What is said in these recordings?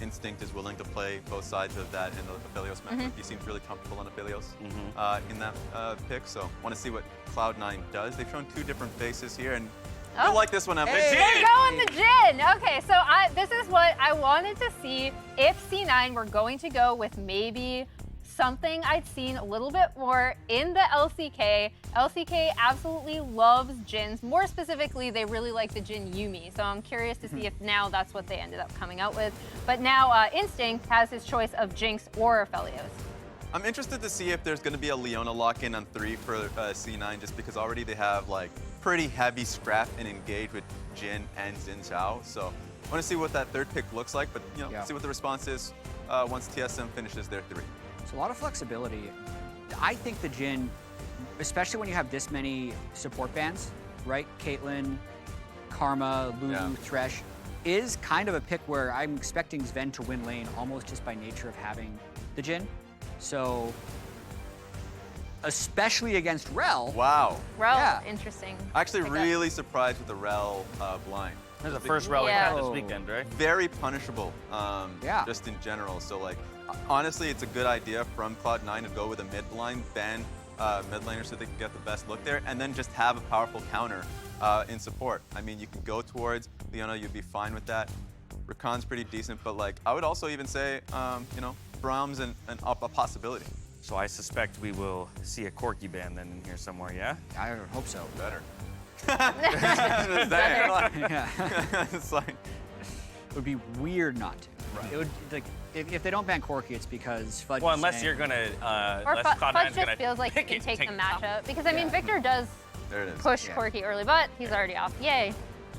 Instinct is willing to play both sides of that in the Aphelios matchup. He seems really comfortable on Aphelios in that pick, so want to see what Cloud9 does. They've shown 2 different faces here, and I like this one. We're going the Jhin. Okay, so this is what I wanted to see if C9 were going to go with maybe something I'd seen a little bit more in the LCK. LCK absolutely loves Jhins. More specifically, they really like the Jhin Yuumi. So I'm curious to see if now that's what they ended up coming out with. But now Instinct has his choice of Jinx or Aphelios. I'm interested to see if there's going to be a Leona lock-in on 3 for C9, just because already they have like pretty heavy scrap and engage with Jhin and Xin Zhao. So I want to see what that 3rd pick looks like, but see what the response is once TSM finishes their 3. A lot of flexibility. I think the Jhin, especially when you have this many support bans, right? Caitlyn, Karma, Lulu, Thresh, is kind of a pick where I'm expecting Zven to win lane almost just by nature of having the Jhin. So, especially against Rell. Wow. Rell, interesting. Actually really surprised with the Rell blind. This is the first Rell we had this weekend, right? Very punishable, just in general. So like, honestly, it's a good idea from Cloud9 to go with a mid line, ban mid laner so they can get the best look there, and then just have a powerful counter in support. I mean, you can go towards Leona, you'd be fine with that. Rakan's pretty decent, but like, I would also even say, Brahms and a possibility. So I suspect we will see a Corki ban then in here somewhere, yeah? I hope so. Better. It's like, it would be weird not to. Right. It would, like, if they don't ban Corki, it's because Fudge. Well, unless you're gonna, or Fudge just feels like he can take the matchup. Because I mean, Viktor does push Corki early, but he's already off. Yay.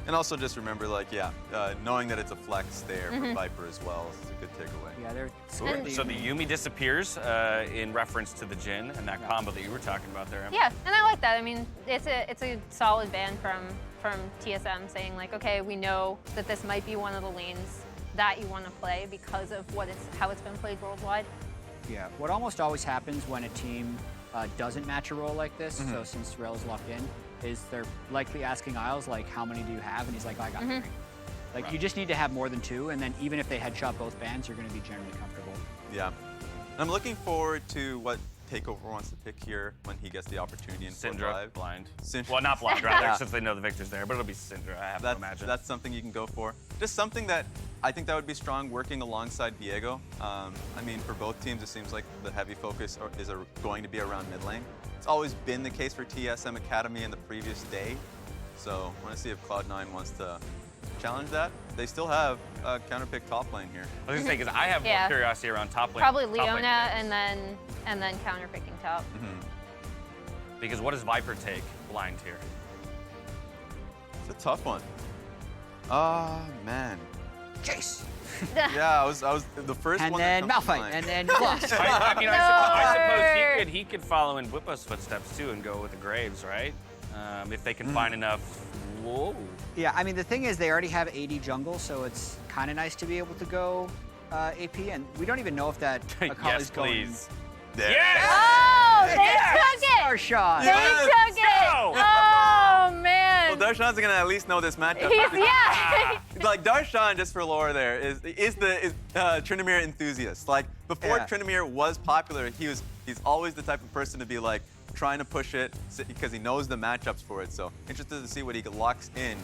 And also just remember, like, knowing that it's a flex there for Viper as well is a good takeaway. Yeah, they're so the Yuumi disappears in reference to the Jhin and that combo that you were talking about there, Emma. Yeah, and I like that. I mean, it's a solid ban from TSM saying like, okay, we know that this might be one of the lanes that you want to play because of how it's been played worldwide. Yeah, what almost always happens when a team doesn't match a role like this, so since Rell is locked in, is they're likely asking Isles, like, how many do you have? And he's like, I got 3. Like, you just need to have more than 2, and then even if they headshot both bans, you're going to be generally comfortable. Yeah. I'm looking forward to what Takeover wants to pick here when he gets the opportunity in Syndra, blind. Syndra. Well, not blind, rather, since they know the Viktor's there, but it'll be Syndra, I have to imagine. That's something you can go for. Just something that I think that would be strong working alongside Viego. I mean, for both teams, it seems like the heavy focus is going to be around mid lane. It's always been the case for TSM Academy in the previous day. So I want to see if Cloud9 wants to challenge that. They still have a counterpick top lane here. I was gonna say, because I have more curiosity around top lane. Probably Leona and then counterpicking top. Because what does Viper take blind here? It's a tough one. Man. Chase. Yeah, I was the first and one. And then Malphite, and then lost. I mean, I suppose he could follow in Whippo's footsteps too and go with the Graves, right? If they can find enough. Whoa. Yeah, I mean, the thing is they already have AD jungle, so it's kind of nice to be able to go AP, and we don't even know if that Akali's going. Please. Yes! Oh, they took it! Darshan. They took it! Oh, man. Well, Darshan's gonna at least know this matchup. Like, Darshan, just for lore there, is tryndamere enthusiast. Like, before tryndamere was popular, he's always the type of person to be like, trying to push it because he knows the matchups for it. So interested to see what he locks in.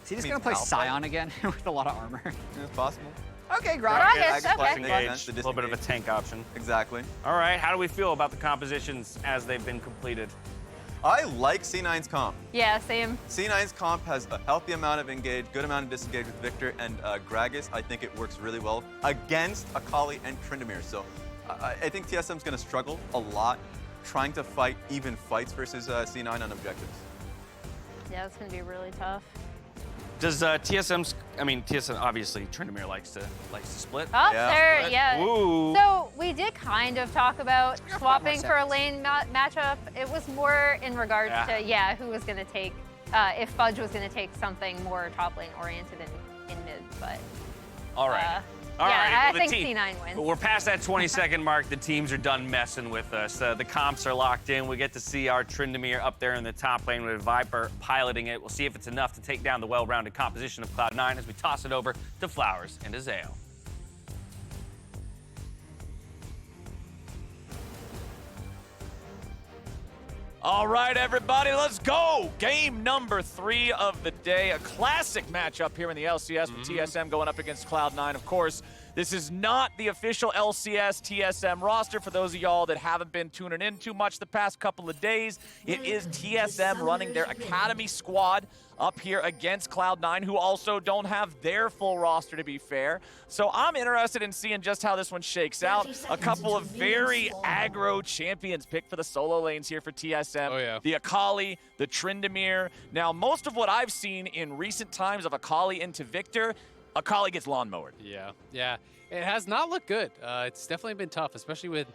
Is he just gonna play Scion again with a lot of armor? It's possible. Okay, Gragas. Okay. A little bit of a tank option. Exactly. All right, how do we feel about the compositions as they've been completed? I like C9's comp. Yeah, same. C9's comp has a healthy amount of engage, good amount of disengage with Viktor and Gragas. I think it works really well against Akali and tryndamere. So I think TSM's gonna struggle a lot trying to fight even fights versus C9 on objectives. Yeah, it's gonna be really tough. Does TSM obviously tryndamere likes to split. Oh, yeah. Ooh. So we did kind of talk about swapping for a lane matchup. It was more in regards to who was gonna take if Fudge was gonna take something more top lane oriented in mid, but. All right. I think C9 wins. We're past that 20-second mark. The teams are done messing with us. The comps are locked in. We get to see our tryndamere up there in the top lane with Viper piloting it. We'll see if it's enough to take down the well-rounded composition of Cloud9 as we toss it over to Flowers and Azael. All right, everybody, let's go. Game number 3 of the day. A classic matchup here in the LCS with TSM going up against Cloud9. Of course, this is not the official LCS TSM roster. For those of y'all that haven't been tuning in too much the past couple of days, it is TSM running their Academy squad up here against Cloud9, who also don't have their full roster, to be fair. So I'm interested in seeing just how this one shakes out. A couple of very aggro champions picked for the solo lanes here for TSM. Oh, yeah. The Akali, the Tryndamere. Now, most of what I've seen in recent times of Akali into Viktor, Akali gets lawnmowered. Yeah. It has not looked good. It's definitely been tough, especially with,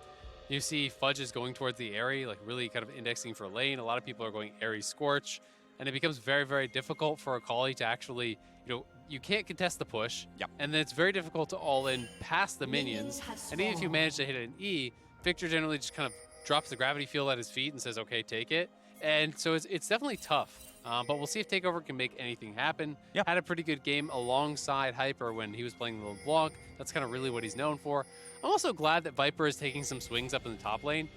you see Fudge is going towards the Aerie, like really kind of indexing for lane. A lot of people are going Aerie Scorch, and it becomes very, very difficult for Akali to actually, you can't contest the push. Yep. And then it's very difficult to all in past the minions. And even if you manage to hit an E, Viktor generally just kind of drops the gravity field at his feet and says, okay, take it. And so it's definitely tough. But we'll see if Takeover can make anything happen. Yep. Had a pretty good game alongside Hyper when he was playing the LeBlanc. That's kind of really what he's known for. I'm also glad that Viper is taking some swings up in the top lane.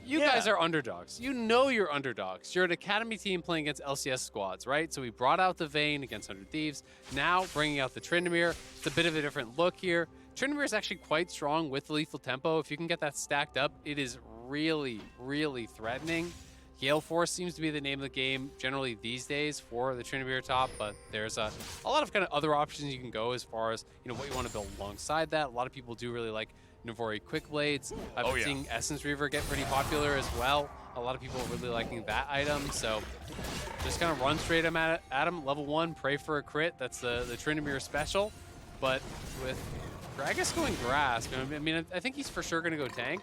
You guys are underdogs. You know you're underdogs. You're an Academy team playing against LCS squads, right? So we brought out the Vayne against 100 Thieves. Now bringing out the Tryndamere. It's a bit of a different look here. Tryndamere is actually quite strong with the lethal tempo. If you can get that stacked up, it is really, really threatening. Gale Force seems to be the name of the game generally these days for the Tryndamere top, but there's a lot of kind of other options you can go as far as what you want to build alongside that. A lot of people do really like Navori Quick Blades. I've been seeing Essence Reaver get pretty popular as well. A lot of people are really liking that item, so just kind of run straight at him. Level 1, pray for a crit. That's the Tryndamere special, but with Gragas going Grasp, I mean, I think he's for sure going to go tank,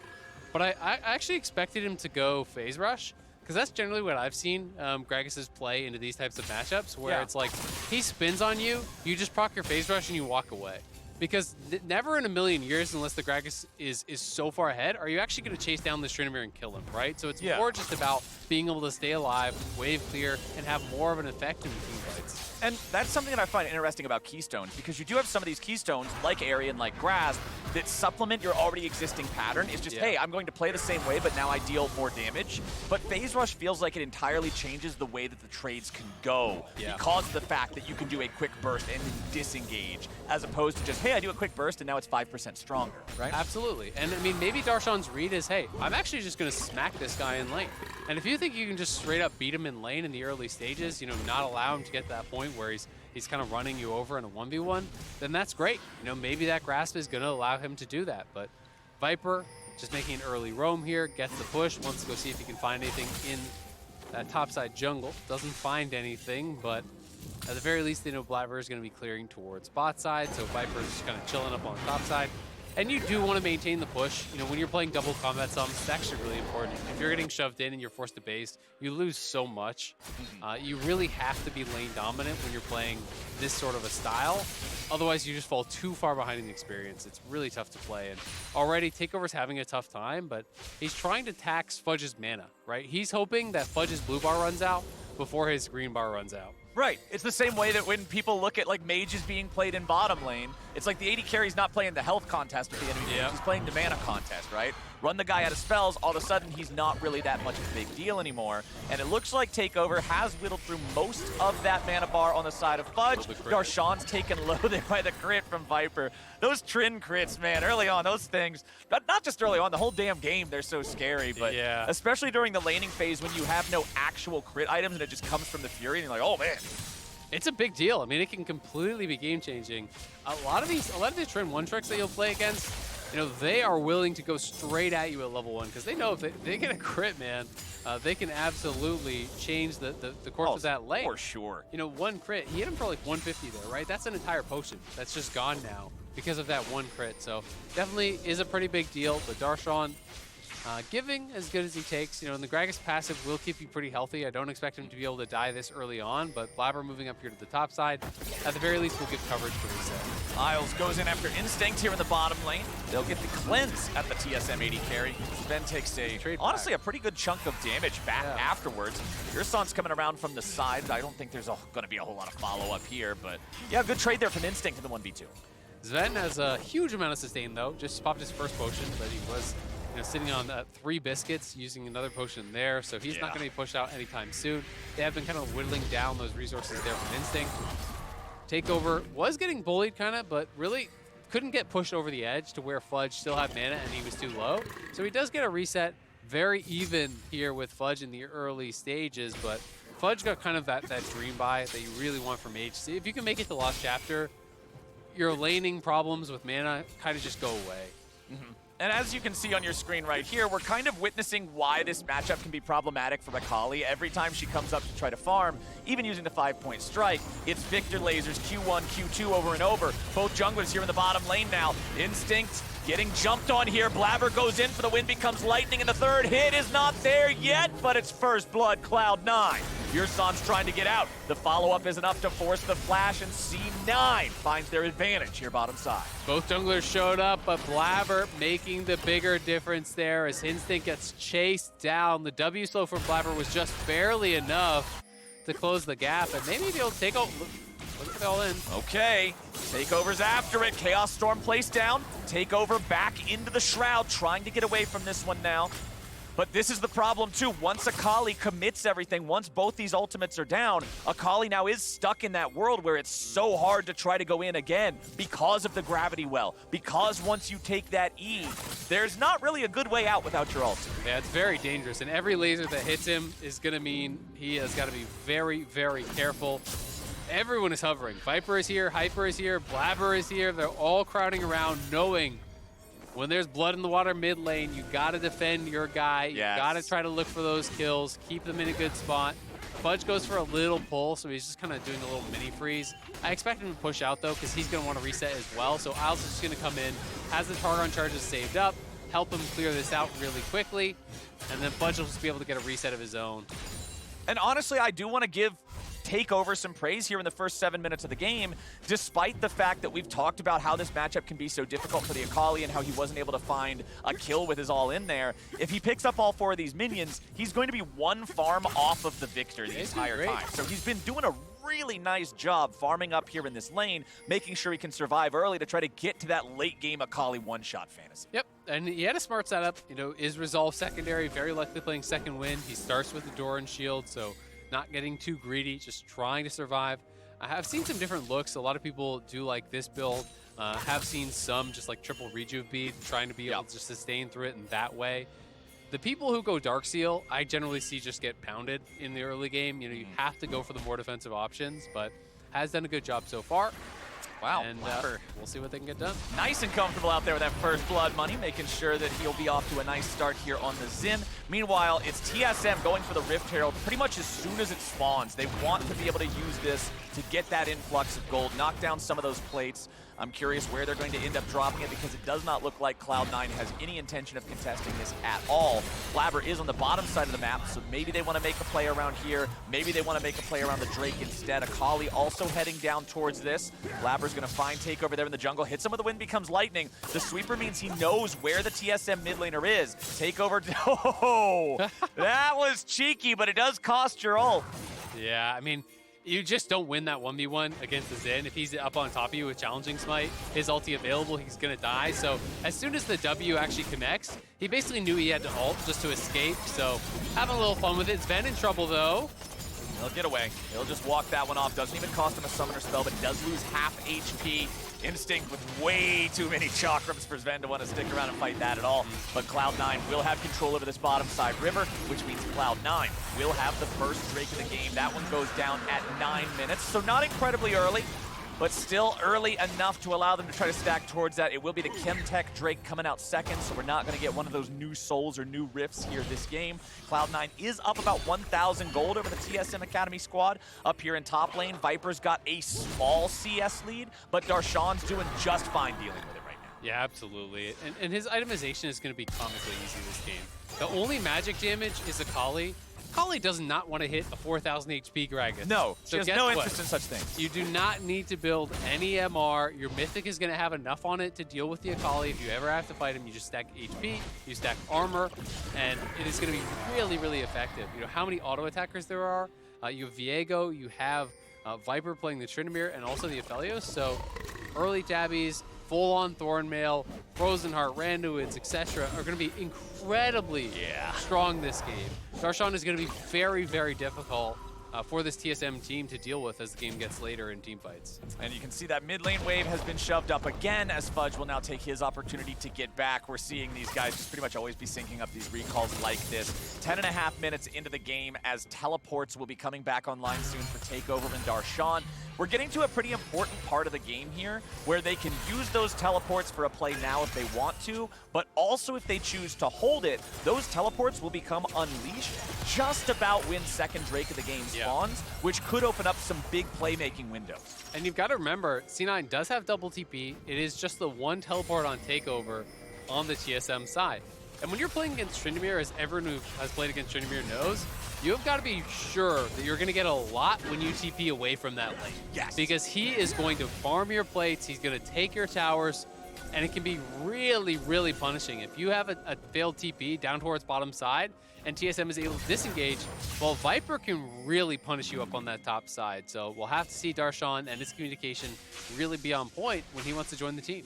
but I actually expected him to go Phase Rush, because that's generally what I've seen Gragas' play into these types of matchups, where it's like he spins on you, you just proc your Phase Rush and you walk away. Because never in a million years, unless the Gragas is so far ahead, are you actually going to chase down this Tryndamere and kill him, right? So it's more just about being able to stay alive, wave clear, and have more of an effect in team fights. And that's something that I find interesting about Keystones, because you do have some of these Keystones, like Aerie and like Grasp, that supplement your already existing pattern. It's just, hey, I'm going to play the same way, but now I deal more damage. But Phase Rush feels like it entirely changes the way that the trades can go because of the fact that you can do a quick burst and disengage, as opposed to just, hey, I do a quick burst and now it's 5% stronger, right? Absolutely. And I mean, maybe Darshan's read is, hey, I'm actually just going to smack this guy in lane. And if you think you can just straight up beat him in lane in the early stages, not allow him to get to that point where he's kind of running you over in a 1v1, then that's great. Maybe that Grasp is going to allow him to do that. But Viper just making an early roam here, gets the push, wants to go see if he can find anything in that topside jungle. Doesn't find anything, but at the very least, they know Blaber is going to be clearing towards bot side, so Viper is just kind of chilling up on the top side. And you do want to maintain the push. When you're playing double combat sums, it's actually really important. If you're getting shoved in and you're forced to base, you lose so much. You really have to be lane dominant when you're playing this sort of a style. Otherwise, you just fall too far behind in the experience. It's really tough to play. And already, Takeover's having a tough time, but he's trying to tax Fudge's mana, right? He's hoping that Fudge's blue bar runs out before his green bar runs out. Right. It's the same way that when people look at like mages being played in bottom lane, it's like the AD carry's not playing the health contest with the enemy. He's playing the mana contest, right? Run the guy out of spells, all of a sudden he's not really that much of a big deal anymore. And it looks like Takeover has whittled through most of that mana bar on the side of Fudge. Darshan's taken low there by the crit from Viper. Those Trynd crits, man, early on, those things, not just early on, the whole damn game, they're so scary, but especially during the laning phase when you have no actual crit items and it just comes from the Fury and you're like, oh man. It's a big deal. I mean, it can completely be game-changing. A lot of these Trynd 1 tricks that you'll play against, they are willing to go straight at you at level 1 because they know if they get a crit, man, they can absolutely change the course of that lane. For sure. 1 crit, he hit him for like 150 there, right? That's an entire potion that's just gone now because of that 1 crit. So definitely is a pretty big deal, but Darshan giving as good as he takes. And the Gragas passive will keep you pretty healthy. I don't expect him to be able to die this early on, but Blaber moving up here to the top side, at the very least, will give coverage for reset. Isles goes in after Instinct here in the bottom lane. They'll get the cleanse at the TSM AD carry. Zven takes honestly a pretty good chunk of damage back afterwards. Yursan's coming around from the side. I don't think there's going to be a whole lot of follow-up here, but yeah, good trade there from Instinct in the 1v2. Zven has a huge amount of sustain, though. Just popped his first potion, but he was sitting on 3 biscuits, using another potion there, so he's not going to be pushed out anytime soon. They have been kind of whittling down those resources there from Instinct. Takeover was getting bullied kind of, but really couldn't get pushed over the edge to where Fudge still had mana and he was too low. So he does get a reset. Very even here with Fudge in the early stages, but Fudge got kind of that dream buy that you really want from Mage. See, if you can make it to Lost Chapter, your laning problems with mana kind of just go away. And as you can see on your screen right here, we're kind of witnessing why this matchup can be problematic for Akali. Every time she comes up to try to farm, even using the 5-point strike, it's Viktor lasers Q1, Q2 over and over. Both junglers here in the bottom lane now. Instinct getting jumped on here. Blaber goes in for the win, becomes lightning, and the third hit is not there yet, but it's first blood Cloud9. Yursan's trying to get out. The follow-up is enough to force the flash, and C9 finds their advantage here bottom side. Both junglers showed up, but Blaber making the bigger difference there as Instinct gets chased down. The W slow from Blaber was just barely enough to close the gap, and maybe they'll take out. Look at it all in. Okay, Takeover's after it. Chaos Storm placed down. Takeover back into the Shroud, trying to get away from this one now. But this is the problem too. Once Akali commits everything, once both these ultimates are down, Akali now is stuck in that world where it's so hard to try to go in again because of the gravity well. Because once you take that E, there's not really a good way out without your ult. Yeah, it's very dangerous, and every laser that hits him is gonna mean he has gotta be very, very careful. Everyone is hovering. Viper is here, Hyper is here, Blaber is here. They're all crowding around knowing when there's blood in the water mid lane, you gotta defend your guy. You gotta try to look for those kills, keep them in a good spot. Fudge goes for a little pull, so he's just kind of doing a little mini freeze. I expect him to push out though, because he's gonna want to reset as well. So Al's just gonna come in, has the Targon charges saved up, help him clear this out really quickly, and then Fudge will just be able to get a reset of his own. And honestly, I do want to give Takeover some praise here in the first 7 minutes of the game, despite the fact that we've talked about how this matchup can be so difficult for the Akali and how he wasn't able to find a kill with his all in there. If he picks up all 4 of these minions, he's going to be 1 farm off of the Viktor the entire time. So he's been doing a really nice job farming up here in this lane, making sure he can survive early to try to get to that late game Akali one-shot fantasy. Yep, and he had a smart setup. Is Resolve secondary, very likely playing second win. He starts with the door and shield, so not getting too greedy, just trying to survive. I have seen some different looks. A lot of people do like this build. Have seen some just like triple rejuve bead, trying to be able to just sustain through it in that way. The people who go Dark Seal, I generally see just get pounded in the early game. You have to go for the more defensive options, but has done a good job so far. Wow, and we'll see what they can get done. Nice and comfortable out there with that first blood money, making sure that he'll be off to a nice start here on the Xin. Meanwhile, it's TSM going for the Rift Herald pretty much as soon as it spawns. They want to be able to use this to get that influx of gold, knock down some of those plates. I'm curious where they're going to end up dropping it because it does not look like Cloud9 has any intention of contesting this at all. Blaber is on the bottom side of the map, so maybe they want to make a play around here. Maybe they want to make a play around the Drake instead. Akali also heading down towards this. Blaber's going to find Takeover there in the jungle. Hits him with the wind, becomes lightning. The sweeper means he knows where the TSM mid laner is. Takeover, oh, that was cheeky, but it does cost your ult. Yeah, I mean, you just don't win that 1v1 against the Zven. If he's up on top of you with Challenging Smite, his ulti available, he's going to die. So as soon as the W actually connects, he basically knew he had to ult just to escape. So having a little fun with it. Zven in trouble, though. He'll get away. He'll just walk that one off. Doesn't even cost him a summoner spell, but does lose half HP. Instinct with way too many chakrams for Zven to want to stick around and fight that at all. But Cloud9 will have control over this bottom side river, which means Cloud9 will have the first Drake of the game. That one goes down at 9 minutes, so not incredibly early, but still early enough to allow them to try to stack towards that. It will be the Chemtech Drake coming out second, so we're not going to get one of those new souls or new rifts here this game. Cloud9 is up about 1,000 gold over the TSM Academy squad. Up here in top lane, Viper's got a small CS lead, but Darshan's doing just fine dealing with it right now. Yeah, absolutely. And his itemization is going to be comically easy this game. The only magic damage is Akali. Akali does not want to hit a 4,000 HP Gragas. No, so she has no interest in such things. You do not need to build any MR. Your Mythic is going to have enough on it to deal with the Akali. If you ever have to fight him, you just stack HP, you stack armor, and it is going to be really, really effective. How many auto attackers there are. You have Viego, you have Viper playing the Tryndamere, and also the Aphelios. So early tabbies, full-on Thornmail, Frozen Heart, Randuids, etc. are going to be incredibly strong this game. Darshan is going to be very, very difficult for this TSM team to deal with as the game gets later in team fights. And you can see that mid lane wave has been shoved up again as Fudge will now take his opportunity to get back. We're seeing these guys just pretty much always be syncing up these recalls like this. 10.5 minutes into the game as teleports will be coming back online soon for Takeover and Darshan. We're getting to a pretty important part of the game here where they can use those teleports for a play now if they want to, but also if they choose to hold it, those teleports will become unleashed just about when second Drake of the game spawns, which could open up some big playmaking windows. And you've got to remember, C9 does have double TP. It is just the one teleport on Takeover on the TSM side. And when you're playing against Tryndamere, as everyone who has played against Tryndamere knows, you've got to be sure that you're going to get a lot when you TP away from that lane. Yes. Because he is going to farm your plates, he's going to take your towers, and it can be really, really punishing. If you have a failed TP down towards bottom side, and TSM is able to disengage, well, Viper can really punish you up on that top side. So we'll have to see Darshan and his communication really be on point when he wants to join the team.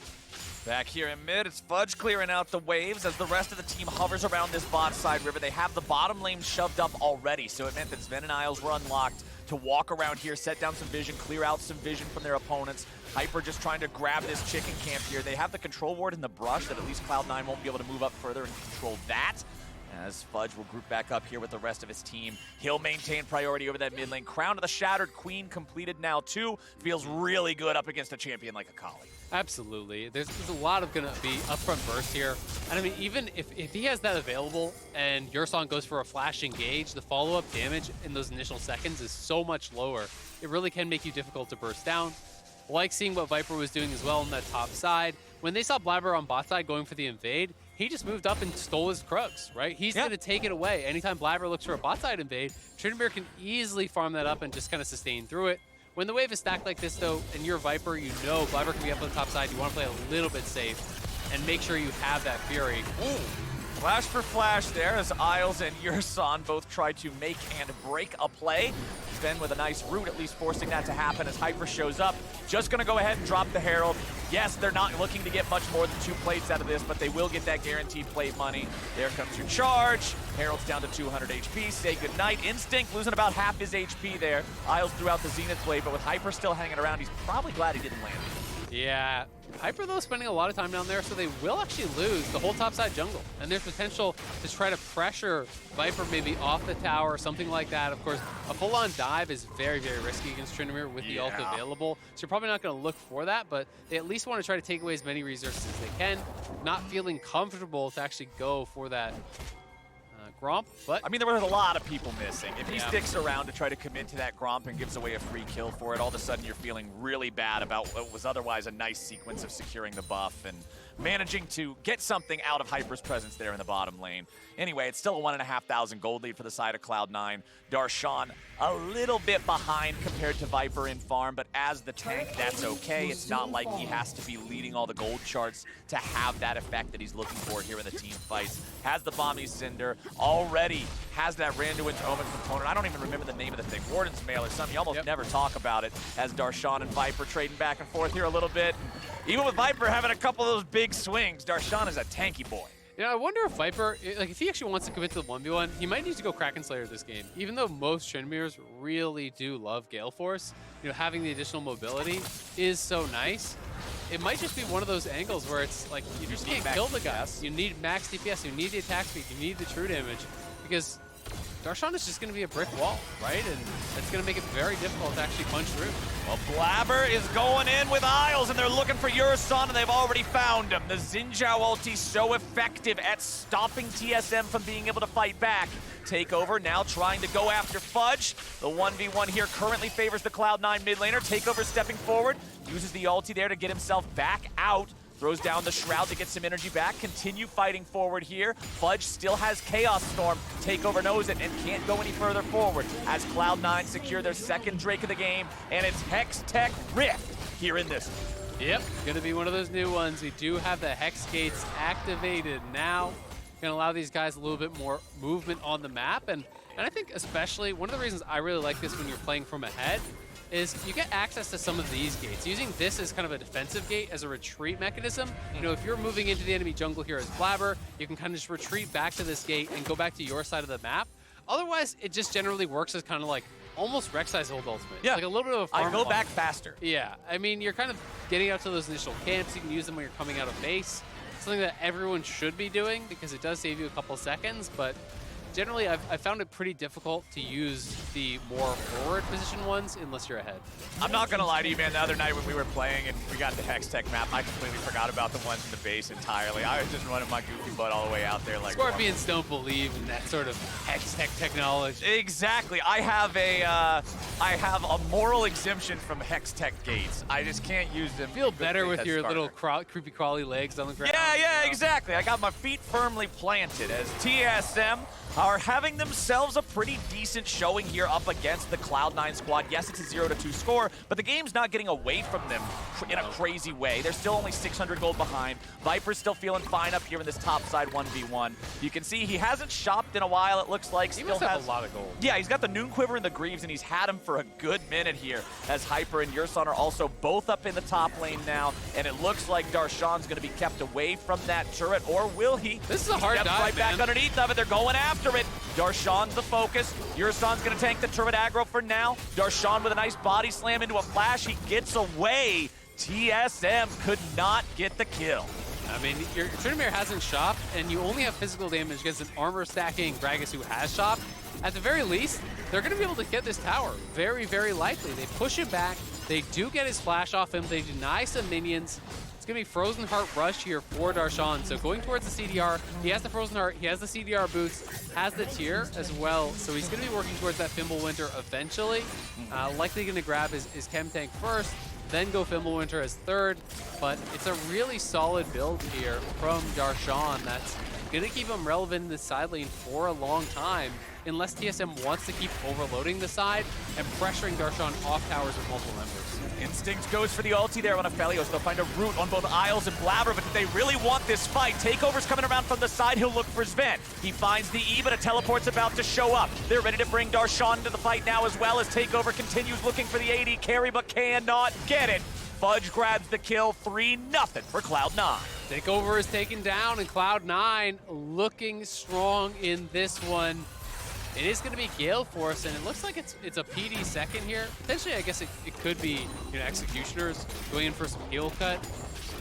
Back here in mid, it's Fudge clearing out the waves as the rest of the team hovers around this bot side river. They have the bottom lane shoved up already, so it meant that Zven and Isles were unlocked to walk around here, set down some vision, clear out some vision from their opponents. Hyper just trying to grab this chicken camp here. They have the control ward in the brush that at least Cloud9 won't be able to move up further and control that. As Fudge will group back up here with the rest of his team. He'll maintain priority over that mid lane. Crown of the Shattered Queen completed now too. Feels really good up against a champion like Akali. Absolutely. There's a lot of going to be upfront burst here. And I mean, even if he has that available and Yursan goes for a flash engage, the follow-up damage in those initial seconds is so much lower. It really can make you difficult to burst down. Like seeing what Viper was doing as well on that top side. When they saw Blaber on bot side going for the invade, he just moved up and stole his Krugs, right? He's going to take it away. Anytime Blaber looks for a bot side invade, Tryndamere can easily farm that up and just kind of sustain through it. When the wave is stacked like this, though, and you're Viper, you know Blaber can be up on the top side. You want to play a little bit safe and make sure you have that Fury. Ooh. Flash for flash there as Isles and Yursan both try to make and break a play. Zven with a nice root, at least forcing that to happen as Hyper shows up. Just going to go ahead and drop the Herald. Yes, they're not looking to get much more than 2 plates out of this, but they will get that guaranteed plate money. There comes your charge. Herald's down to 200 HP. Say goodnight. Instinct losing about half his HP there. Isles threw out the Zenith blade, but with Hyper still hanging around, he's probably glad he didn't land. Yeah, Hyper though spending a lot of time down there, so they will actually lose the whole topside jungle. And there's potential to try to pressure Viper maybe off the tower or something like that. Of course, a full-on dive is very, very risky against Tryndamere with the ult available. So you're probably not going to look for that, but they at least want to try to take away as many resources as they can, not feeling comfortable to actually go for that Gromp, but I mean, there were a lot of people missing. If he sticks around to try to commit to that Gromp and gives away a free kill for it, all of a sudden you're feeling really bad about what was otherwise a nice sequence of securing the buff and managing to get something out of Hyper's presence there in the bottom lane. Anyway, it's still a 1,500 gold lead for the side of Cloud9. Darshan a little bit behind compared to Viper in farm, but as the tank, that's okay. It's not like he has to be leading all the gold charts to have that effect that he's looking for here in the team fights. Has the Bomby Cinder, already has that Randuin's Omen component. I don't even remember the name of the thing. Warden's Mail or something. You almost never talk about it as Darshan and Viper trading back and forth here a little bit. Even with Viper having a couple of those big swings, Darshan is a tanky boy. Yeah, I wonder if Viper, like if he actually wants to commit to the 1v1, he might need to go Kraken Slayer this game. Even though most Tryndameres really do love Gale Force, you know, having the additional mobility is so nice. It might just be one of those angles where it's like, you just can't kill the guys. You need max DPS, you need the attack speed, you need the true damage, because Darshan is just going to be a brick wall, right? And it's going to make it very difficult to actually punch through. Well, Blaber is going in with Isles, and they're looking for Yursan, and they've already found him. The Xin Zhao ulti so effective at stopping TSM from being able to fight back. Takeover now trying to go after Fudge. The 1v1 here currently favors the Cloud9 mid laner. Takeover stepping forward, uses the ulti there to get himself back out. Throws down the Shroud to get some energy back. Continue fighting forward here. Fudge still has Chaos Storm. Takeover knows it and can't go any further forward as Cloud9 secure their second Drake of the game, and it's Hex Tech Rift here in this. Yep, gonna be one of those new ones. We do have the Hex Gates activated now. Gonna allow these guys a little bit more movement on the map, and I think especially one of the reasons I really like this when you're playing from ahead is you get access to some of these gates. Using this as kind of a defensive gate, as a retreat mechanism, you know, if you're moving into the enemy jungle here as Blaber, you can kind of just retreat back to this gate and go back to your side of the map. Otherwise, it just generally works as kind of like almost Rek'Sai's old ultimate. Yeah. It's like a little bit of a farm I go block. back faster. Yeah, I mean, you're kind of getting out to those initial camps. You can use them when you're coming out of base. Something that everyone should be doing because it does save you a couple seconds, but generally I've found it pretty difficult to use the more forward position ones unless you're ahead. I'm not gonna lie to you, man. The other night when we were playing and we got the Hex Tech map, I completely forgot about the ones in the base entirely. I was just running my goofy butt all the way out there like Scorpions don't believe in that sort of Hex Tech technology. Exactly. I have a moral exemption from Hex Tech gates. I just can't use them. Feel better with your little creepy crawly legs on the ground. Yeah, you know? exactly. I got my feet firmly planted as TSM are having themselves a pretty decent showing here up against the Cloud9 squad. Yes, it's a 0-2 score, but the game's not getting away from them in a crazy way. They're still only 600 gold behind. Viper's still feeling fine up here in this top side 1v1. You can see he hasn't shopped in a while, it looks like. He Still must have has a lot of gold. Yeah, he's got the Noon Quiver and the Greaves, and he's had him for a good minute here, as Hyper and Yursan are also both up in the top lane now, and it looks like Darshan's going to be kept away from that turret, or will he? This is a hard Steps dive, right back man. underneath of it. They're going after it. Darshan's the focus. Yursan's going to tank the turret aggro for now. Darshan with a nice body slam into a flash. He gets away. TSM could not get the kill. I mean, your tryndamere hasn't shopped, and you only have physical damage against an armor stacking Gragas who has shopped. At the very least, they're going to be able to get this tower. Very, very likely. They push it back. They do get his flash off him. They deny some minions. It's going to be Frozen Heart Rush here for Darshan. So going towards the CDR, he has the Frozen Heart, he has the CDR boots, has the tier as well. So he's going to be working towards that Fimbulwinter eventually. Likely going to grab his Chem Tank first, then go Fimbulwinter as third. But it's a really solid build here from Darshan that's going to keep him relevant in the side lane for a long time, unless TSM wants to keep overloading the side and pressuring Darshan off towers with multiple members. Instinct goes for the ulti there on Aphelios. They'll find a root on both Isles and Blaber, but they really want this fight. Takeover's coming around from the side. He'll look for Zven. He finds the E, but a teleport's about to show up. They're ready to bring Darshan into the fight now as well, as Takeover continues looking for the AD carry, but cannot get it. Fudge grabs the kill, 3-0 for Cloud9. Takeover is taken down, and Cloud9 looking strong in this one. It is going to be Gale Force, and it looks like it's a PD second here. Potentially, I guess it could be, you know, Executioners going in for some heal cut.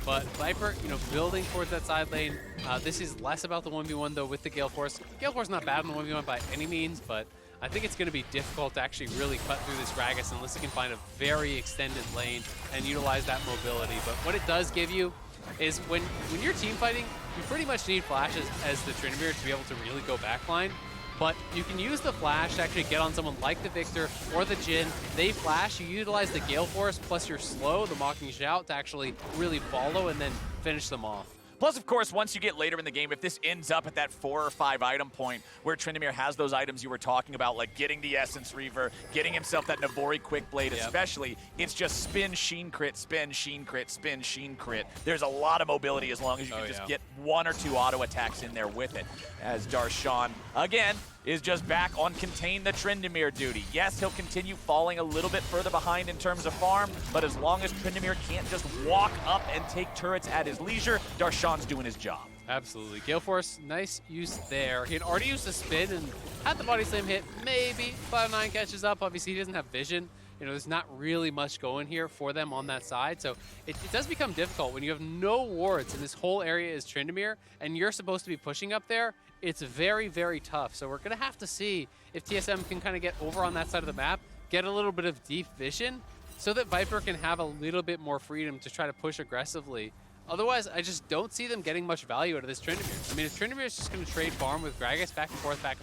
But Viper, you know, building towards that side lane. This is less about the 1v1, though, with the Gale Force. Gale Force not bad in the 1v1 by any means, but I think it's going to be difficult to actually really cut through this Gragas unless it can find a very extended lane and utilize that mobility. But what it does give you is when you're team fighting, you pretty much need flashes as the tryndamere to be able to really go backline. But you can use the flash to actually get on someone like the Viktor or the Jhin. They flash, you utilize the Gale Force plus your slow, the Mocking Shout, to actually really follow and then finish them off. Plus, of course, once you get later in the game, if this ends up at that 4 or 5 item point where tryndamere has those items you were talking about, like getting the Essence Reaver, getting himself that Navori Quick Blade especially, it's just spin, Sheen crit, spin, Sheen crit, spin, Sheen crit. There's a lot of mobility as long as you can just get 1 or 2 auto attacks in there with it. As Darshan, again, is just back on contain the tryndamere duty. Yes, he'll continue falling a little bit further behind in terms of farm, but as long as tryndamere can't just walk up and take turrets at his leisure, Darshan's doing his job. Absolutely. Gale Force, nice use there. He had already used the spin and had the body slam hit. Maybe Cloud9 catches up. Obviously, he doesn't have vision. You know, there's not really much going here for them on that side. So it does become difficult when you have no wards and this whole area is tryndamere and you're supposed to be pushing up there. It's very, very tough. So we're going to have to see if TSM can kind of get over on that side of the map, get a little bit of deep vision so that Viper can have a little bit more freedom to try to push aggressively. Otherwise, I just don't see them getting much value out of this tryndamere. I mean, if tryndamere is just going to trade farm with Gragas back and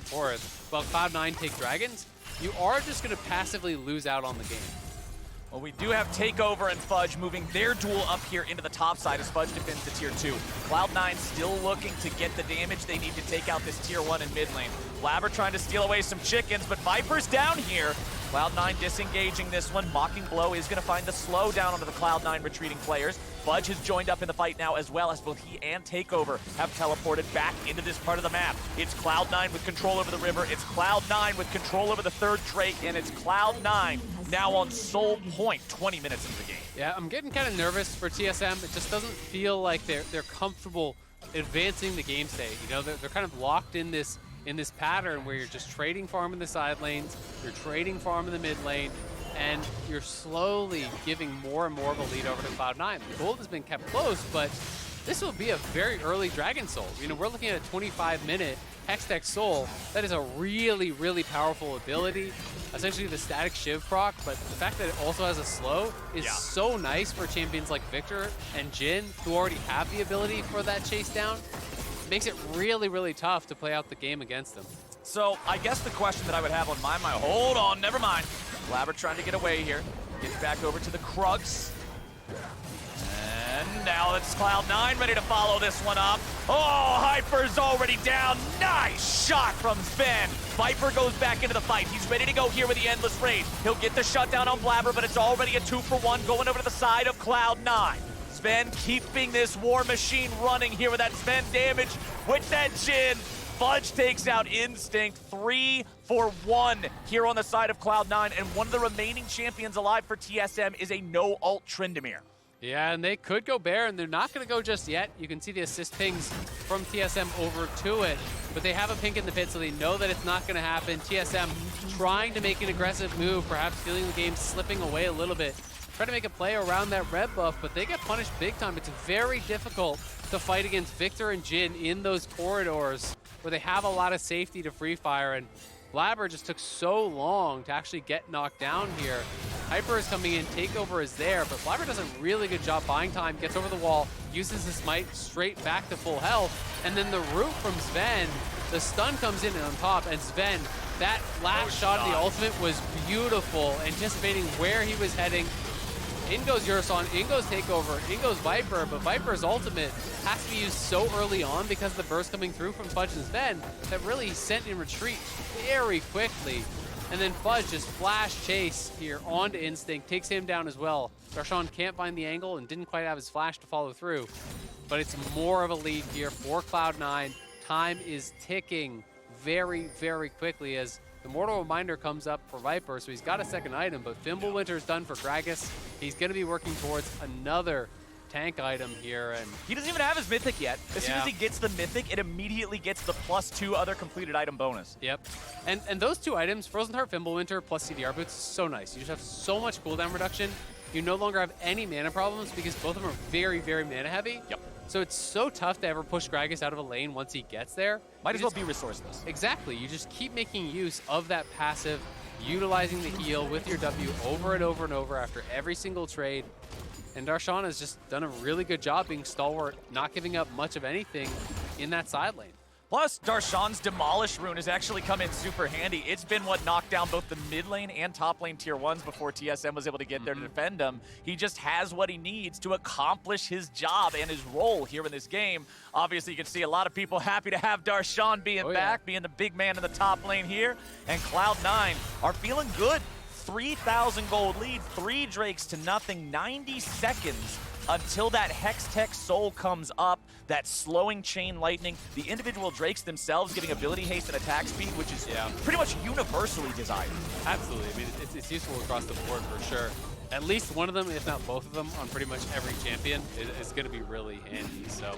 forth, while Cloud9 take dragons, you are just going to passively lose out on the game. Well, we do have Takeover and Fudge moving their duel up here into the top side as Fudge defends the tier 2. Cloud9 still looking to get the damage they need to take out this tier 1 in mid lane. Blaber trying to steal away some chickens, but Viper's down here. Cloud9 disengaging this one. Mocking Blow is going to find the slow down onto the Cloud9 retreating players. Fudge has joined up in the fight now, as well as both he and Takeover have teleported back into this part of the map. It's Cloud9 with control over the river. It's Cloud9 with control over the third Drake, and it's Cloud9 now on sole point 20 minutes into the game. Yeah, I'm getting kind of nervous for TSM. It just doesn't feel like they're comfortable advancing the game state. You know, they're kind of locked in this pattern where you're just trading farm in the side lanes, you're trading farm in the mid lane, and you're slowly giving more and more of a lead over to Cloud9. The gold has been kept close, but this will be a very early Dragon Soul. You know, we're looking at a 25-minute Hextech Soul. That is a really, really powerful ability. Essentially the static Shiv proc, but the fact that it also has a slow is so nice for champions like Viktor and Jhin, who already have the ability for that chase down. Makes it really, really tough to play out the game against them. So I guess the question that I would have on my mind, hold on, never mind. Blaber trying to get away here. Gets back over to the Krugs. And now it's Cloud9 ready to follow this one up. Oh, Hyper's already down. Nice shot from Zven. Viper goes back into the fight. He's ready to go here with the Endless Raid. He'll get the shutdown on Blaber, but it's already a 2-for-1 going over to the side of Cloud9. Zven keeping this war machine running here with that Zven damage with that Jhin. Fudge takes out Instinct, 3-for-1 here on the side of Cloud9, and one of the remaining champions alive for TSM is a no-ult Tryndamere. Yeah, and they could go Bear, and they're not going to go just yet. You can see the assist pings from TSM over to it, but they have a pink in the pit, so they know that it's not going to happen. TSM trying to make an aggressive move, perhaps feeling the game slipping away a little bit. Try to make a play around that red buff, but they get punished big time. It's very difficult to fight against Viktor and Jhin in those corridors where they have a lot of safety to free fire, and Blaber just took so long to actually get knocked down here. Hyper is coming in, Takeover is there, but Blaber does a really good job buying time, gets over the wall, uses the smite straight back to full health, and then the root from Zven, the stun comes in and on top, and Zven, that last shot of the ultimate was beautiful, anticipating where he was heading. In goes Yursan, in goes Takeover, in goes Viper, but Viper's ultimate has to be used so early on because of the burst coming through from Fudge and Zven that really sent in retreat very quickly. And then Fudge just flash chase here onto Instinct, takes him down as well. Darshan can't find the angle and didn't quite have his flash to follow through. But it's more of a lead here for Cloud9. Time is ticking very, very quickly as the Mortal Reminder comes up for Viper, so he's got a second item, but Fimbulwinter's done for Gragas. He's going to be working towards another tank item here, and he doesn't even have his Mythic yet. As soon as he gets the Mythic, it immediately gets the +2 other completed item bonus. Yep. And those two items, Frozen Heart Fimbulwinter plus CDR Boots, is so nice. You just have so much cooldown reduction. You no longer have any mana problems because both of them are very, very mana heavy. Yep. So it's so tough to ever push Gragas out of a lane once he gets there. Might as well be resourceless. Exactly. You just keep making use of that passive, utilizing the heal with your W over and over and over after every single trade. And Darshan has just done a really good job being stalwart, not giving up much of anything in that side lane. Plus, Darshan's Demolish Rune has actually come in super handy. It's been what knocked down both the mid lane and top lane tier 1s before TSM was able to get there to defend him. He just has what he needs to accomplish his job and his role here in this game. Obviously, you can see a lot of people happy to have Darshan being back, being the big man in the top lane here. And Cloud9 are feeling good. 3,000 gold lead, 3 Drakes to nothing, 90 seconds until that Hextech Soul comes up, that slowing chain lightning, the individual Drakes themselves getting ability haste and attack speed, which is pretty much universally desired. Absolutely. I mean, it's useful across the board for sure. At least one of them, if not both of them, on pretty much every champion is going to be really handy. So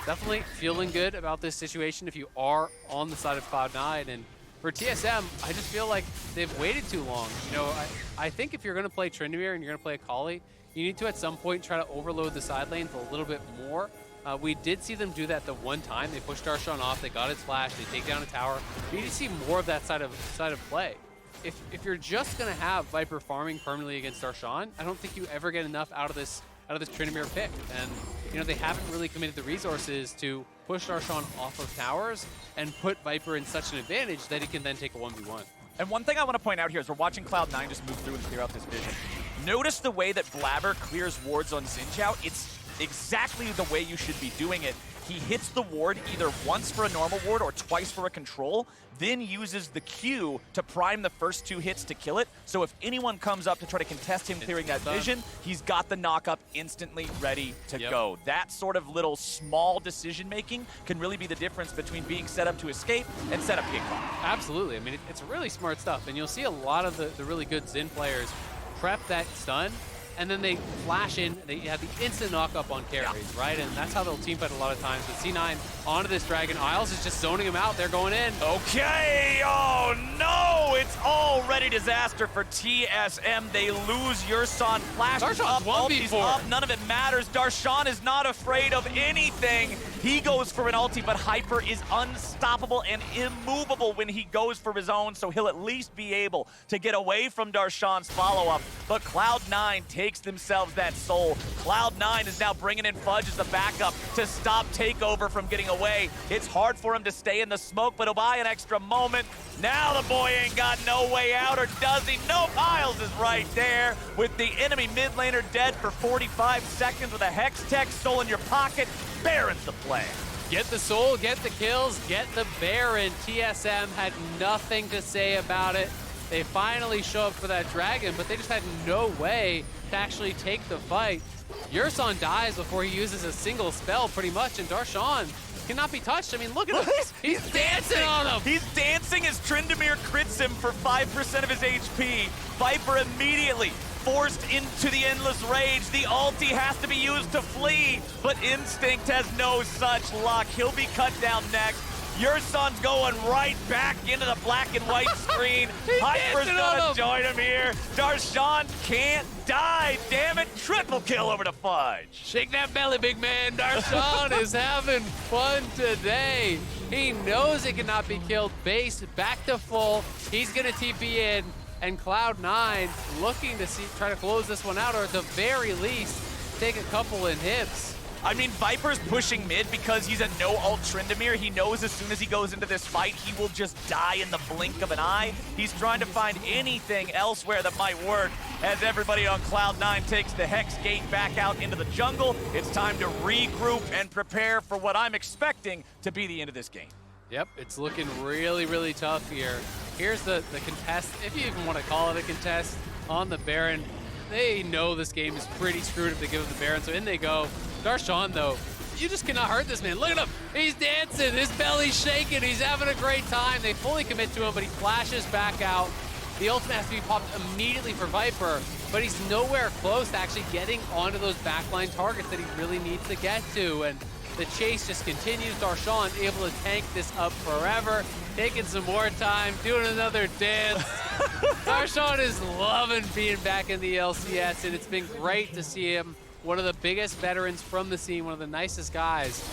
definitely feeling good about this situation if you are on the side of Cloud9. And for TSM, I just feel like they've waited too long. You know, I think if you're going to play Tryndamere and you're going to play Akali, you need to at some point try to overload the side lanes a little bit more. We did see them do that the one time. They pushed Darshan off, they got his flash, they take down a tower. You need to see more of that side of play. If you're just going to have Viper farming permanently against Darshan, I don't think you ever get enough out of this Tryndamere pick. And you know, they haven't really committed the resources to push Darshan off of towers and put Viper in such an advantage that he can then take a 1v1. And one thing I want to point out here is we're watching Cloud9 just move through and clear out this vision. Notice the way that Blaber clears wards on Xin Zhao. It's exactly the way you should be doing it. He hits the ward either once for a normal ward or twice for a control, then uses the Q to prime the first 2 hits to kill it. So if anyone comes up to try to contest him clearing that vision, he's got the knock-up instantly ready to go. That sort of little small decision-making can really be the difference between being set up to escape and set up kickoff. Absolutely. I mean, it's really smart stuff. And you'll see a lot of the really good Xin players prep that stun, and then they flash in, they have the instant knock-up on carries, right? And that's how they'll team fight a lot of times. But C9 onto this Dragon. Isles is just zoning him out. They're going in. Okay, oh no! It's already disaster for TSM. They lose Yursan. Flash is up, ulti's up, none of it matters. Darshan is not afraid of anything. He goes for an ulti, but Hyper is unstoppable and immovable when he goes for his own, so he'll at least be able to get away from Darshan's follow-up. But Cloud9 takes themselves that soul. Cloud9 is now bringing in Fudge as a backup to stop Takeover from getting away. It's hard for him to stay in the smoke, but he'll buy an extra moment. Now the boy ain't got no way out, or does he? Nope, Isles is right there with the enemy mid laner dead for 45 seconds with a Hex Tech soul in your pocket. Baron's the play. Get the soul, get the kills, get the Baron. TSM had nothing to say about it. They finally show up for that Dragon, but they just had no way to actually take the fight. Yursan dies before he uses a single spell, pretty much, and Darshan cannot be touched. I mean, look at him. He's dancing on him. He's dancing as Tryndamere crits him for 5% of his HP. Viper immediately forced into the Endless Rage. The ulti has to be used to flee, but Instinct has no such luck. He'll be cut down next. Yursan's going right back into the black and white screen. Hyper's gonna join him here. Darshan can't die, damn it. Triple kill over to Fudge. Shake that belly, big man. Darshan is having fun today. He knows it cannot be killed. Base back to full. He's gonna TP in, and Cloud9 looking to try to close this one out, or at the very least, take a couple inhibs. I mean, Viper's pushing mid because he's a no-ult Tryndamere. He knows as soon as he goes into this fight, he will just die in the blink of an eye. He's trying to find anything elsewhere that might work as everybody on Cloud9 takes the Hex Gate back out into the jungle. It's time to regroup and prepare for what I'm expecting to be the end of this game. Yep, it's looking really, really tough here. Here's the contest, if you even want to call it a contest, on the Baron. They know this game is pretty screwed if they give him the Baron, so in they go. Darshan, though, you just cannot hurt this man. Look at him. He's dancing. His belly's shaking. He's having a great time. They fully commit to him, but he flashes back out. The ultimate has to be popped immediately for Viper, but he's nowhere close to actually getting onto those backline targets that he really needs to get to. And the chase just continues. Darshan able to tank this up forever, taking some more time, doing another dance. Darshan is loving being back in the LCS, and it's been great to see him. One of the biggest veterans from the scene, one of the nicest guys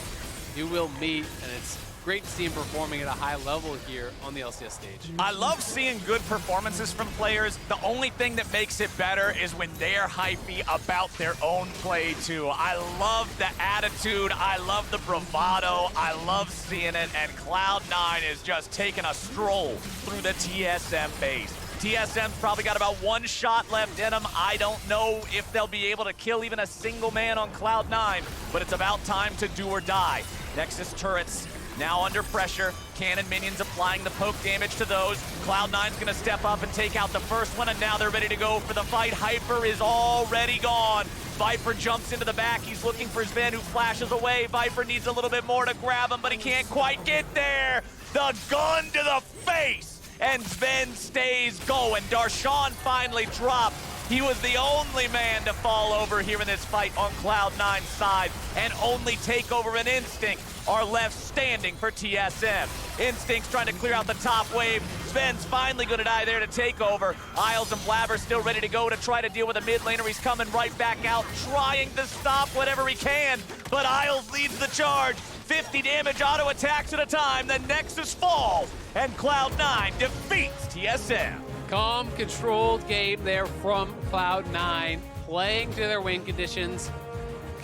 you will meet, and it's great to see him performing at a high level here on the LCS stage. I love seeing good performances from players. The only thing that makes it better is when they're hypey about their own play too. I love the attitude, I love the bravado, I love seeing it, and Cloud9 is just taking a stroll through the TSM base. TSM's probably got about one shot left in them. I don't know if they'll be able to kill even a single man on Cloud9, but it's about time to do or die. Nexus turrets now under pressure. Cannon minions applying the poke damage to those. Cloud9's gonna step up and take out the first one, and now they're ready to go for the fight. Hyper is already gone. Viper jumps into the back. He's looking for Zven, who flashes away. Viper needs a little bit more to grab him, but he can't quite get there. The gun to the face! And Zven stays going. Darshan finally dropped. He was the only man to fall over here in this fight on Cloud9's side, and only Takeover and Instinct are left standing for TSM. Instinct's trying to clear out the top wave. Zven's finally gonna die there to Takeover. Isles and Blaber still ready to go to try to deal with a mid laner. He's coming right back out, trying to stop whatever he can, but Isles leads the charge. 50 damage auto attacks at a time, the Nexus falls, and Cloud9 defeats TSM. Calm, controlled game there from Cloud9, playing to their win conditions.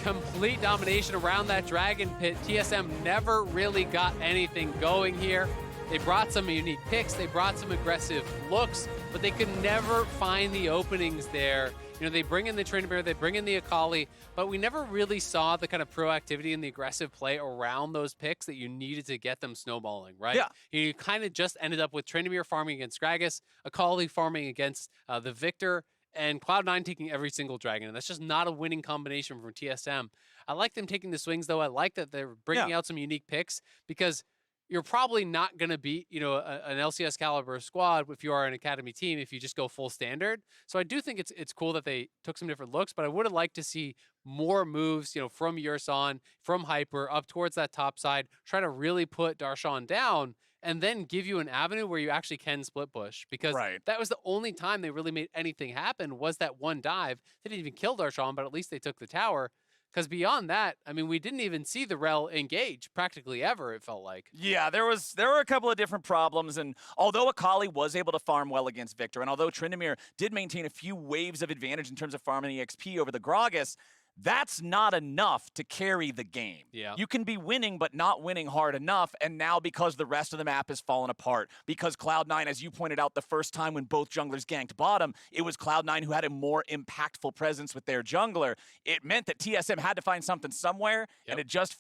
Complete domination around that Dragon Pit. TSM never really got anything going here. They brought some unique picks, they brought some aggressive looks, but they could never find the openings there. You know, they bring in the tryndamere, they bring in the Akali, but we never really saw the kind of proactivity and the aggressive play around those picks that you needed to get them snowballing, right? Yeah. You kind of just ended up with tryndamere farming against Gragas, Akali farming against the Viktor, and Cloud9 taking every single dragon. And that's just not a winning combination from TSM. I like them taking the swings, though. I like that they're bringing out some unique picks, because you're probably not going to beat, you know, an LCS caliber squad if you are an academy team if you just go full standard. So I do think it's cool that they took some different looks, but I would have liked to see more moves, you know, from Yursan, from Hyper up towards that top side, try to really put Darshan down, and then give you an avenue where you actually can split push, because that was the only time they really made anything happen, was that one dive. They didn't even kill Darshan, but at least they took the tower. Because beyond that, I mean, we didn't even see the Rell engage practically ever, it felt like. Yeah, there were a couple of different problems, and although Akali was able to farm well against Viktor, and although tryndamere did maintain a few waves of advantage in terms of farming EXP over the Gragas, that's not enough to carry the game. Yeah. You can be winning, but not winning hard enough, and now because the rest of the map has fallen apart, because Cloud9, as you pointed out the first time when both junglers ganked bottom, it was Cloud9 who had a more impactful presence with their jungler. It meant that TSM had to find something somewhere, and it just felt